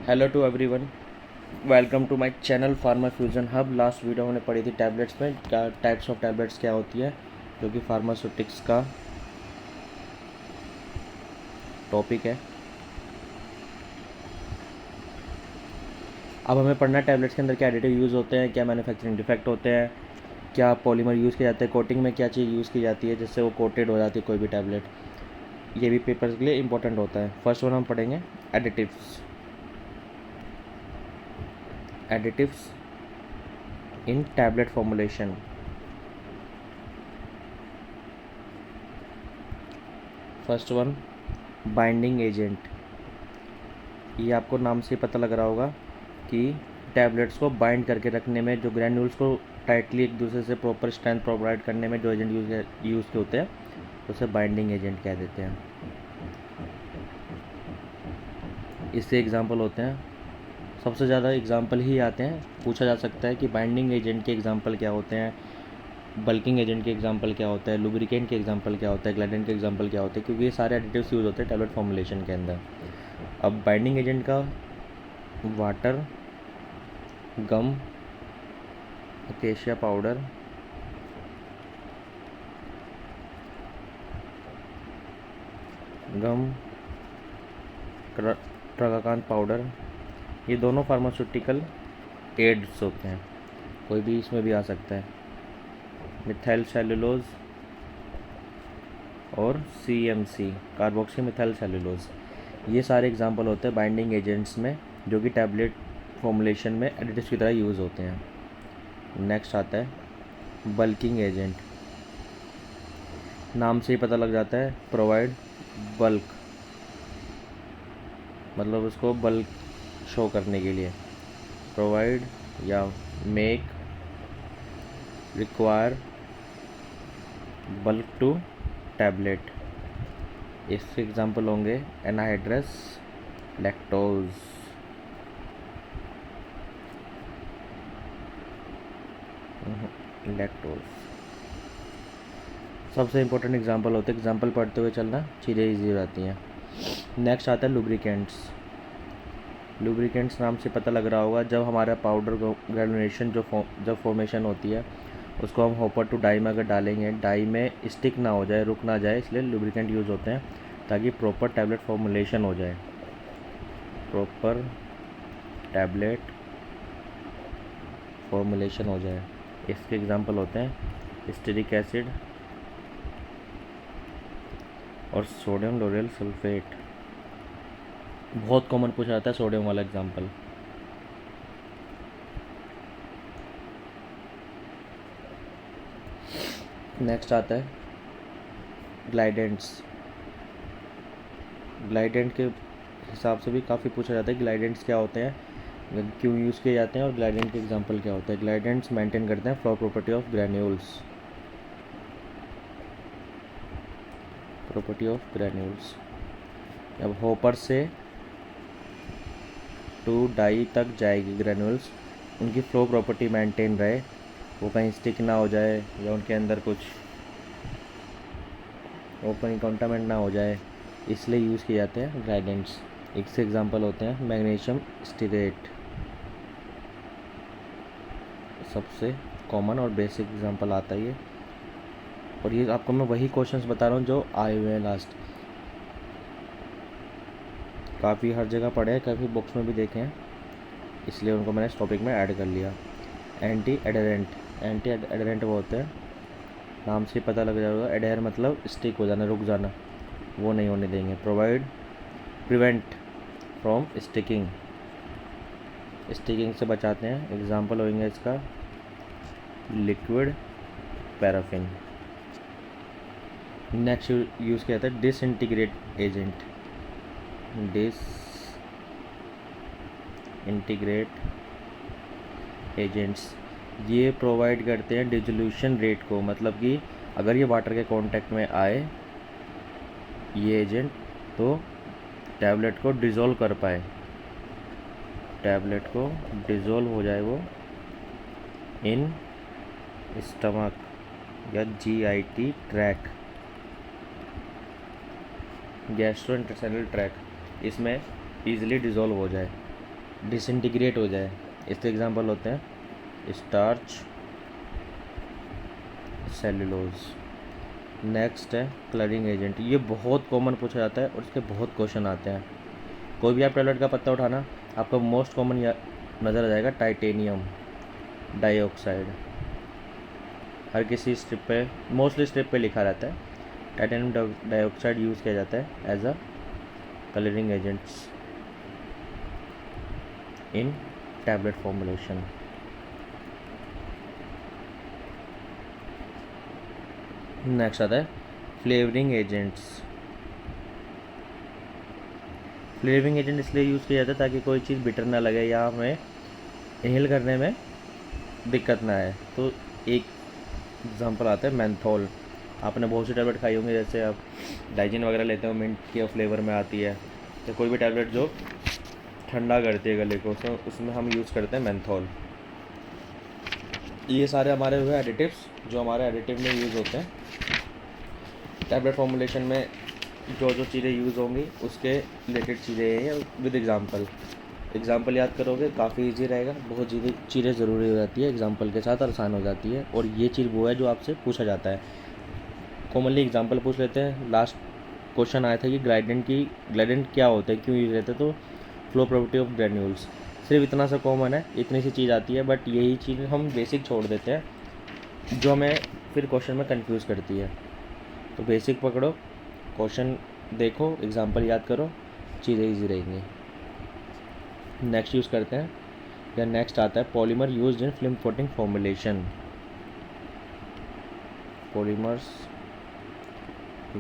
Hello to everyone, welcome to my channel Pharma Fusion Hub. Last video हमने पढ़ी थी tablets में, क्या टाइप्स ऑफ टैबलेट्स क्या होती है, जो कि फार्मास्यूटिक्स का टॉपिक है। अब हमें पढ़ना है टैबलेट्स के अंदर क्या एडिटिव यूज़ होते हैं, क्या मैन्युफैक्चरिंग डिफेक्ट होते हैं, क्या पॉलीमर यूज़ किए जाते हैं, कोटिंग में क्या चीज़ यूज़ की जाती है जिससे वो कोटेड हो जाती है कोई भी टैबलेट। ये भी पेपर्स के लिए इंपॉर्टेंट होता है। फर्स्ट वन हम पढ़ेंगे additives. Additives in tablet formulation. First one, binding agent. ये आपको नाम से पता लग रहा होगा कि टैबलेट्स को बाइंड करके रखने में, जो ग्रैन्यूल्स को टाइटली एक दूसरे से प्रॉपर स्ट्रेंथ प्रोवाइड करने में जो एजेंट यूज़ के होते हैं, उसे बाइंडिंग एजेंट कह देते हैं। इससे एग्जांपल होते हैं, सबसे ज़्यादा एग्जांपल ही आते हैं। पूछा जा सकता है कि बाइंडिंग एजेंट के एग्जांपल क्या होते हैं, बल्किंग एजेंट के एग्जांपल क्या होता है, लुब्रिकेंट के एग्जांपल क्या होता है, ग्लाइडेंट के एग्जांपल क्या होते हैं, क्योंकि ये सारे एडिटिव्स यूज़ होते हैं टैबलेट फॉर्मुलेशन के अंदर। अब बाइंडिंग एजेंट का वाटर, गम, अकेशिया पाउडर, गम, ट्रागाकांत पाउडर, ये दोनों फार्मास्यूटिकल एड्स होते हैं। कोई भी इसमें भी आ सकता है। मिथाइल सेलुलोज और CMC, कार्बोक्सी मिथाइल सेलुलोज, ये सारे एग्जांपल होते हैं बाइंडिंग एजेंट्स में, जो कि टैबलेट फॉर्मुलेशन में एडिटिव्स की तरह यूज़ होते हैं। नेक्स्ट आता है बल्किंग एजेंट। नाम से ही पता लग जाता है, प्रोवाइड बल्क, मतलब उसको बल्क शो करने के लिए। प्रोवाइड या make, require bulk to tablet. इसके एग्जांपल होंगे एनाहाइड्रस, लैक्टोज। लैक्टोज सबसे इंपॉर्टेंट एग्जांपल होते हैं। एग्जांपल पढ़ते हुए चलना, चीज़ें ईजी हो जाती हैं। नेक्स्ट आता है लुब्रिकेंट्स। लुब्रिकेंट्स नाम से पता लग रहा होगा, जब हमारा पाउडर ग्रेनुलेशन जब फॉर्मेशन होती है, उसको हम हॉपर टू डाई में अगर डालेंगे, डाई में स्टिक ना हो जाए, रुक ना जाए, इसलिए लुब्रिकेंट यूज़ होते हैं, ताकि प्रॉपर टैबलेट फॉर्मुलेशन हो जाए। प्रॉपर टैबलेट फॉर्मुलेशन हो जाए। इसके एग्जांपल होते हैं स्टेरिक एसिड और सोडियम लोरेल सल्फेट। बहुत कॉमन पूछा जाता है सोडियम वाला एग्जांपल। नेक्स्ट आता है ग्लाइडेंट्स। ग्लाइडेंट के हिसाब से भी काफ़ी पूछा जाता है ग्लाइडेंट्स क्या होते हैं, क्यों यूज़ किए जाते हैं, और ग्लाइडेंट के एग्जांपल क्या होते हैं। ग्लाइडेंट्स मेंटेन करते हैं flow property of granules. Property of granules. अब हॉपर से टू डाई तक जाएगी ग्रैन्यूल्स, उनकी फ्लो प्रॉपर्टी मेंटेन रहे, वो कहीं स्टिक ना हो जाए, या उनके अंदर कुछ ओपन कंटामिनेंट ना हो जाए, इसलिए यूज़ किए जाते हैं ग्लाइडेंट्स। एक से एग्जांपल होते हैं मैग्नीशियम स्टीरेट, सबसे कॉमन और बेसिक एग्जांपल आता है ये। और ये आपको मैं वही क्वेश्चंस बता रहा हूँ जो आए हुए हैं लास्ट, काफ़ी हर जगह पढ़े हैं, काफ़ी बुक्स में भी देखे हैं, इसलिए उनको मैंने इस टॉपिक में ऐड कर लिया। एंटी एडरेंट। एंटी एडरेंट वो होते हैं, नाम से पता लग जाएगा, एडहेर मतलब स्टिक हो जाना, रुक जाना, वो नहीं होने देंगे। Provide prevent from sticking, sticking से बचाते हैं। एग्जांपल होंगे इसका लिक्विड पैराफिन। नेक्स्ट यूज़ किया जाता है डिसइंटीग्रेट एजेंट। डिसइंटीग्रेट एजेंट्स ये प्रोवाइड करते हैं डिसोल्यूशन रेट को, मतलब कि अगर ये वाटर के कांटेक्ट में आए ये एजेंट, तो टैबलेट को डिज़ोल्व कर पाए, टैबलेट को डिज़ोल्व हो जाए वो इन स्टमक या GIT ट्रैक, गैस्ट्रोइंटेस्टाइनल ट्रैक, इसमें ईजिली डिज़ोल्व हो जाए। डिसइंटीग्रेट हो जाए। इसके एग्जांपल होते हैं स्टार्च, सेलुलोज। नेक्स्ट है कलरिंग एजेंट। ये बहुत कॉमन पूछा जाता है और इसके बहुत क्वेश्चन आते हैं। कोई भी आप टैबलेट का पत्ता उठाना, आपको मोस्ट कॉमन नज़र आ जाएगा टाइटेनियम डाइऑक्साइड। हर किसी स्ट्रिप पे, मोस्टली स्ट्रिप पे लिखा रहता है। टाइटेनियम डाइऑक्साइड यूज़ किया जाता है as a colouring agents in tablet formulation. Next आता है फ्लेवरिंग एजेंट्स। फ्लेवरिंग एजेंट इसलिए यूज़ किया जाता है ताकि कोई चीज़ बिटर ना लगे या हमें इनहेल करने में दिक्कत ना आए। तो एक एग्जांपल आता है मेंथोल। आपने बहुत सी टैबलेट खाई होंगी, जैसे आप डाइजिन वगैरह लेते हो, मिंट के फ्लेवर में आती है। तो कोई भी टैबलेट जो ठंडा करती है गले को, तो उसमें हम यूज़ करते हैं मेंथोल। ये सारे हमारे हुए एडिटिव्स जो हमारे एडिटिव में यूज़ होते हैं। टैबलेट फॉर्मुलेशन में जो जो चीज़ें यूज़ होंगी उसके रिलेटेड चीज़ें हैं विद एग्जांपल याद करोगे काफ़ी इजी रहेगा। बहुत चीज़ें ज़रूरी हो जाती है एग्जांपल के साथ, आसान हो जाती है। और ये चीज़ वो है जो आपसे पूछा जाता है। कॉमनली एग्जांपल पूछ लेते हैं। लास्ट क्वेश्चन आया था कि ग्लाइडेंट क्या होता है, क्यों यूज रहते हैं, तो फ्लो प्रॉपर्टी ऑफ ग्रेन्यूल्स। सिर्फ इतना सा कॉमन है, इतनी सी चीज़ आती है, बट यही चीज़ हम बेसिक छोड़ देते हैं जो हमें फिर क्वेश्चन में कंफ्यूज करती है। तो बेसिक पकड़ो, क्वेश्चन देखो, एग्जांपल याद करो, चीज़ें ईजी रहेंगी। नेक्स्ट यूज़ करते हैं, या नेक्स्ट आता है polymer used in film coating formulation. Polymers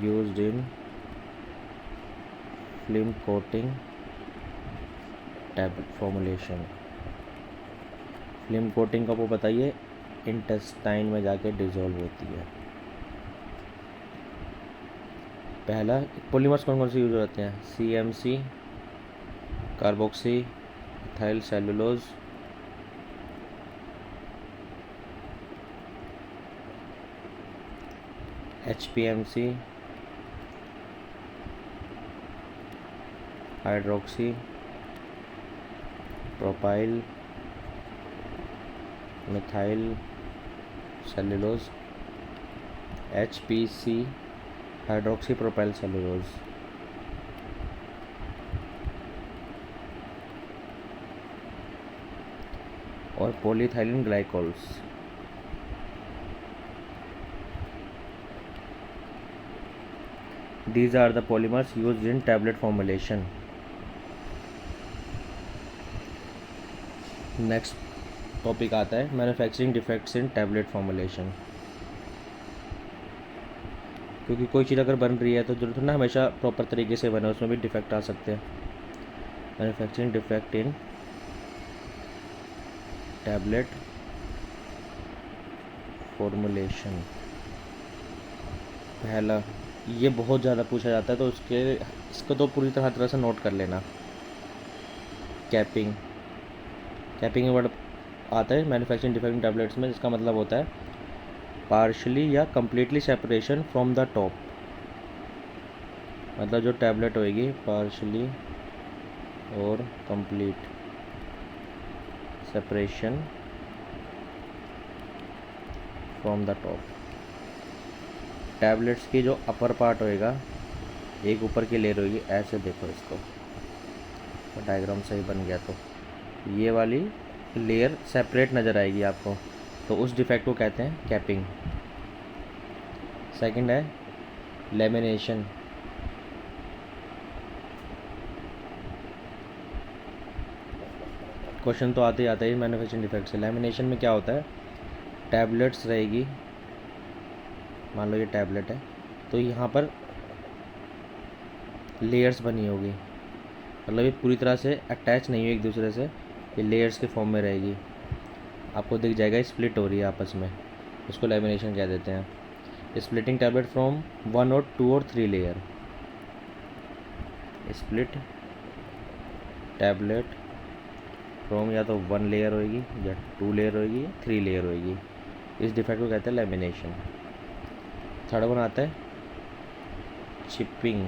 used in film coating tablet formulation. Film coating का वो बताइए, इंटेस्टाइन में जाके डिज़ोल्व होती है। पहला पॉलीमर्स कौन कौन से यूज होते हैं? CMC, carboxy ethyl cellulose, HPMC, hydroxy propyl methyl cellulose, HPC hydroxy propyl cellulose. और polyethylene glycols. These are the polymers used in tablet formulation. Next topic आता है manufacturing defects in tablet formulation. क्योंकि कोई चीज़ अगर बन रही है तो जरूरत ना हमेशा प्रॉपर तरीके से बने, उसमें भी डिफेक्ट आ सकते हैं। Manufacturing defect in tablet formulation. पहला, ये बहुत ज़्यादा पूछा जाता है तो इसको तो पूरी तरह से नोट कर लेना। कैपिंग में वर्ड आता है मैन्युफैक्चरिंग डिफेक्ट इन टैबलेट्स में, जिसका मतलब होता है पार्शली या completely separation from the top. मतलब जो टैबलेट होएगी पार्शली और complete separation from the top. Tablets की जो अपर पार्ट होएगा, एक ऊपर की लेयर होगी, ऐसे देखो इसको, तो डायग्राम सही बन गया। तो ये वाली लेयर सेपरेट नज़र आएगी आपको, तो उस डिफेक्ट को कहते हैं कैपिंग। सेकंड है लेमिनेशन। क्वेश्चन तो आते ही आता है मैन्युफैक्चरिंग डिफेक्ट से। लेमिनेशन में क्या होता है, टैबलेट्स रहेगी, मान लो ये टैबलेट है, तो यहाँ पर लेयर्स बनी होगी, मतलब ये पूरी तरह से अटैच नहीं हुई एक दूसरे से, ये लेयर्स के फॉर्म में रहेगी। आपको दिख जाएगा स्प्लिट हो रही है आपस में, उसको लेमिनेशन कह देते हैं। स्प्लिटिंग टैबलेट फ्रॉम 1 और 2 और 3 लेयर। स्प्लिट टैबलेट फ्रॉम या तो 1 लेयर होएगी या 2 लेयर होएगी या 3 लेयर होएगी। इस डिफेक्ट को कहते हैं लेमिनेशन। थर्ड वन आता है चिपिंग।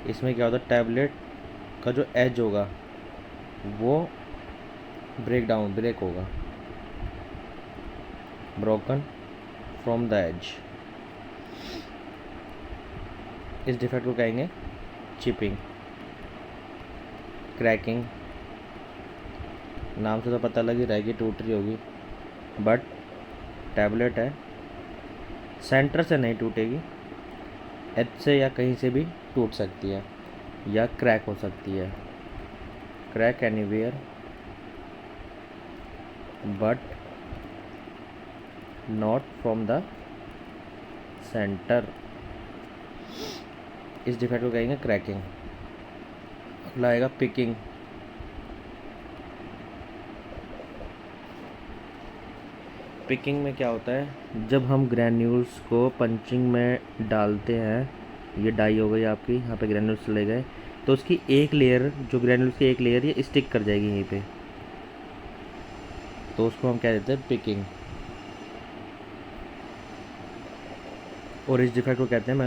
इसमें क्या होता है, टैबलेट का जो एज होगा वो ब्रेक होगा, ब्रोकन फ्रॉम द एज। इस डिफेक्ट को कहेंगे चिपिंग। क्रैकिंग, नाम से तो पता लग ही रहा है कि टूट रही होगी, बट टैबलेट है, सेंटर से नहीं टूटेगी, एज से या कहीं से भी टूट सकती है या क्रैक हो सकती है। Crack anywhere but not from the centre. इस डिफेक्ट को कहेंगे क्रैकिंग। अगला आएगा पिकिंग। पिकिंग में क्या होता है, जब हम ग्रैन्यूल्स को पंचिंग में डालते हैं, ये डाई हो गई आपकी, यहाँ पे ग्रैन्यूल्स चले गए, तो उसकी एक लेयर, जो ग्रैन्यूल्स की एक लेयर ये स्टिक कर जाएगी यहीं पे, तो उसको हम कह देते हैं पिकिंग। और इस डिफेक्ट को कहते हैं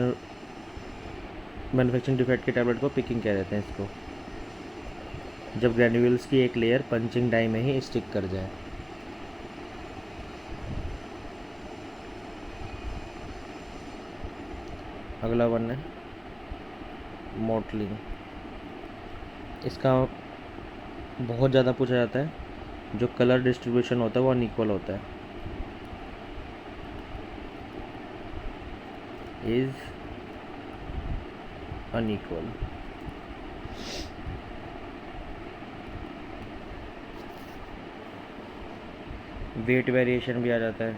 मैन्युफैक्चरिंग डिफेक्ट के टैबलेट को पिकिंग कह देते हैं इसको, जब ग्रैन्यूल्स की एक लेयर पंचिंग डाई में ही स्टिक कर जाए। अगला वन है मोटलिंग। इसका बहुत ज़्यादा पूछा जाता है, जो कलर डिस्ट्रीब्यूशन होता है वो अनइक्वल होता है। Is unequal. वेट वेरिएशन भी आ जाता है,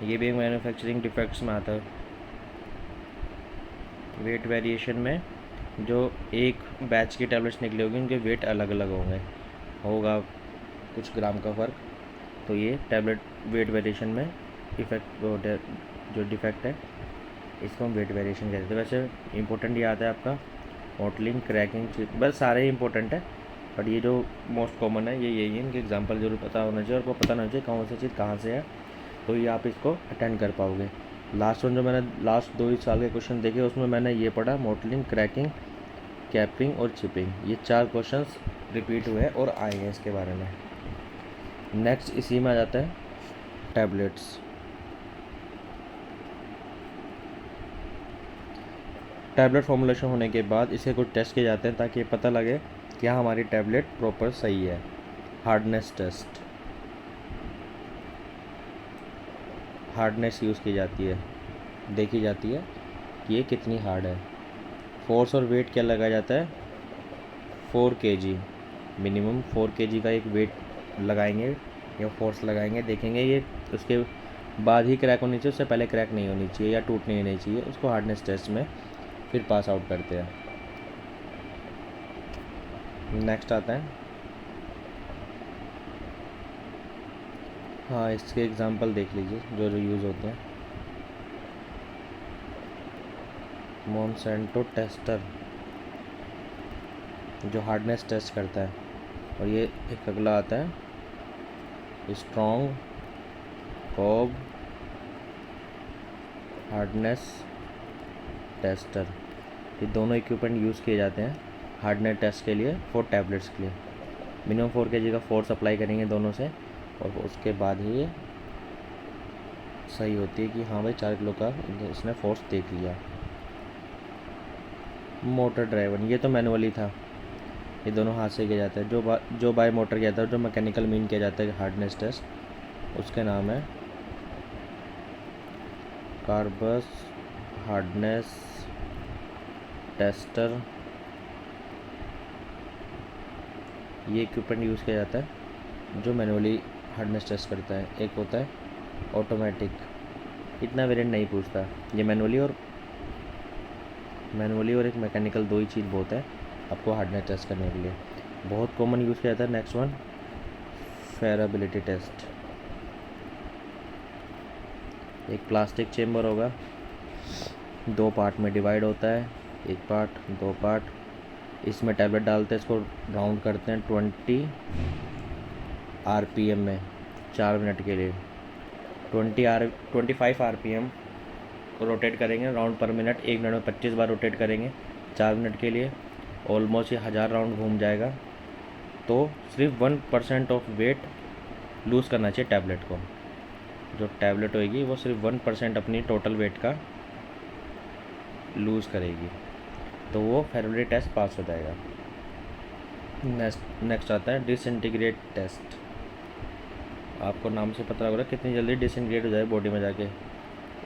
ये भी मैन्युफैक्चरिंग डिफेक्ट्स में आता है। वेट वेरिएशन में जो एक बैच की टैबलेट्स निकली होगी उनके वेट अलग अलग होगा कुछ ग्राम का फ़र्क, तो ये टैबलेट वेट वेरिएशन में इफेक्ट जो डिफेक्ट है इसको हम वेट वेरिएशन कहते हैं। वैसे इंपॉर्टेंट ये आता है आपका मोटलिंग, क्रैकिंग, बस सारे ही इंपॉर्टेंट है, बट ये जो मोस्ट कॉमन है ये यही है, इनके एग्जांपल जरूर पता होना चाहिए और आपको पता होना चाहिए कौन सी चीज़ कहाँ से है, तो ये आप इसको अटेंड कर पाओगे। लास्ट वन जो मैंने लास्ट 2 ही साल के क्वेश्चन देखे उसमें मैंने ये पढ़ा, मोटलिंग, क्रैकिंग, कैपिंग और चिपिंग, ये 4 क्वेश्चंस रिपीट हुए हैं और आए हैं इसके बारे में। नेक्स्ट इसी में आ जाता है टैबलेट्स। टैबलेट फॉर्मुलेशन होने के बाद इसे कुछ टेस्ट किए जाते हैं ताकि ये पता लगे क्या हमारी टैबलेट प्रॉपर सही है। हार्डनेस टेस्ट, हार्डनेस यूज़ की जाती है, देखी जाती है कि ये कितनी हार्ड है। फोर्स और वेट क्या लगाया जाता है, 4 kg, मिनिमम 4 kg का एक वेट लगाएंगे या फोर्स लगाएंगे, देखेंगे ये उसके बाद ही क्रैक होनी चाहिए, उससे पहले क्रैक नहीं होनी चाहिए या टूटनी नहीं चाहिए, उसको हार्डनेस टेस्ट में फिर पास आउट करते हैं। नेक्स्ट आता है, हाँ इसके एग्जांपल देख लीजिए जो यूज़ होते हैं। मोनसेंटो टेस्टर जो हार्डनेस टेस्ट करता है, और ये एक अगला आता है स्ट्रॉन्ग कोब हार्डनेस टेस्टर। ये दोनों इक्विपमेंट यूज़ किए जाते हैं हार्डनेस टेस्ट के लिए, 4 टैबलेट्स के लिए। मिनिमम 4 kg का फोर्स अप्लाई करेंगे दोनों से, और उसके बाद ही ये सही होती है कि हाँ भाई 4 किलो का इसने फोर्स देख लिया। मोटर ड्राइवन, ये तो मैनुअली था, ये दोनों हाथ से किया जाता है। जो बाय मोटर किया जाता है, जो मैकेनिकल मीन किया जाता है हार्डनेस टेस्ट, उसके नाम है कार्बस हार्डनेस टेस्टर। ये इक्विपमेंट यूज़ किया जाता है जो मैनुअली हार्डनेस टेस्ट करता है। एक होता है ऑटोमेटिक, इतना वेरिएंट नहीं पूछता, ये मैनुअली और एक मैकेनिकल, 2 ही चीज़ बहुत है आपको हार्डनेस टेस्ट करने के लिए। बहुत कॉमन यूज़ किया जाता है। Next one friability test. एक प्लास्टिक चेम्बर होगा, 2 पार्ट में डिवाइड होता है, 1 पार्ट 2 पार्ट, इसमें टैबलेट डालते हैं, इसको राउंड करते हैं 20 RPM में 4 मिनट के लिए। 25 RPM को रोटेट करेंगे राउंड पर मिनट, 1 मिनट में 25 बार रोटेट करेंगे 4 मिनट के लिए। ऑलमोस्ट ये 1000 राउंड घूम जाएगा तो सिर्फ 1% ऑफ वेट लूज़ करना चाहिए टैबलेट को। जो टैबलेट होएगी वो सिर्फ 1% अपनी टोटल वेट का लूज़ करेगी, तो वो फेरोमोन टेस्ट पास हो जाएगा। नेक्स्ट आता है डिसइंटीग्रेट टेस्ट। आपको नाम से पता लग रहा है कितनी जल्दी डिसइंटीग्रेट हो जाए बॉडी में जाके।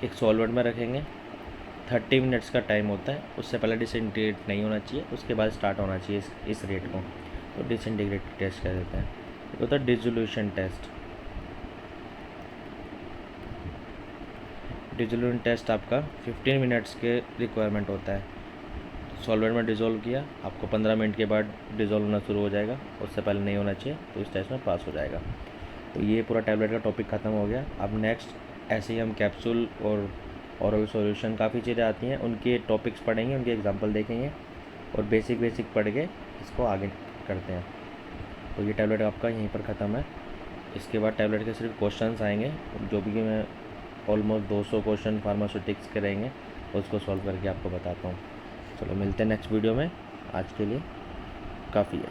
एक सॉल्वेंट में रखेंगे, 30 मिनट्स का टाइम होता है, उससे पहले डिसइंटीग्रेट नहीं होना चाहिए, उसके बाद स्टार्ट होना चाहिए इस रेट को, तो डिसइंटीग्रेट टेस्ट कह देते हैं। एक होता है डिसोल्यूशन टेस्ट। डिसोल्यूशन टेस्ट आपका 15 मिनट्स के रिक्वायरमेंट होता है। सॉल्वेंट में डिज़ोल्व किया, आपको 15 मिनट के बाद डिज़ोल्व होना शुरू हो जाएगा, उससे पहले नहीं होना चाहिए, तो इस टेस्ट में पास हो जाएगा। तो ये पूरा टैबलेट का टॉपिक ख़त्म हो गया। अब नेक्स्ट ऐसे ही हम कैप्सूल और ओरल सॉल्यूशन काफ़ी चीज़ें आती हैं, उनके टॉपिक्स पढ़ेंगे, उनके एग्जांपल देखेंगे और बेसिक पढ़ के इसको आगे करते हैं। तो ये टैबलेट आपका यहीं पर ख़त्म है। इसके बाद टैबलेट के सिर्फ क्वेश्चंस आएंगे, जो भी मैं ऑलमोस्ट 200 क्वेश्चन फार्मास्यूटिक्स के रहेंगे, उसको सॉल्व करके आपको बताता हूँ। चलो मिलते हैं नेक्स्ट वीडियो में। आज के लिए काफ़ी है।